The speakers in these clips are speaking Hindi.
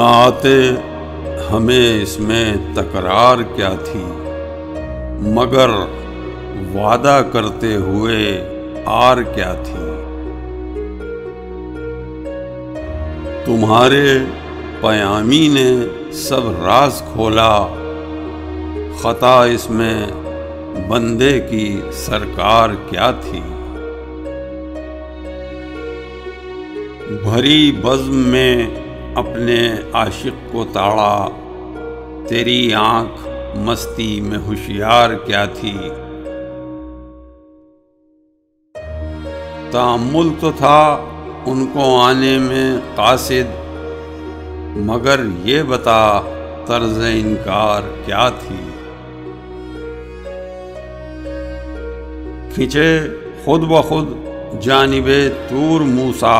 न आते हमें इसमें तकरार क्या थी, मगर वादा करते हुए आर क्या थी। तुम्हारे पयामी ने सब राज खोला, खता इसमें बंदे की सरकार क्या थी। भरी बज़्म में अपने आशिक को ताड़ा, तेरी आंख मस्ती में होशियार क्या थी। तामुल तो था उनको आने में कासिद, मगर ये बता तर्ज़ इनकार क्या थी। खिंचे खुद ब खुद जानिबे तूर मूसा,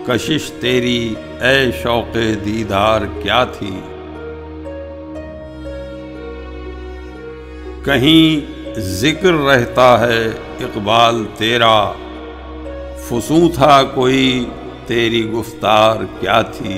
कशिश तेरी ए शौक़े दीदार क्या थी। कहीं जिक्र रहता है इक़बाल तेरा, फुसूं था कोई तेरी गुफ्तार क्या थी।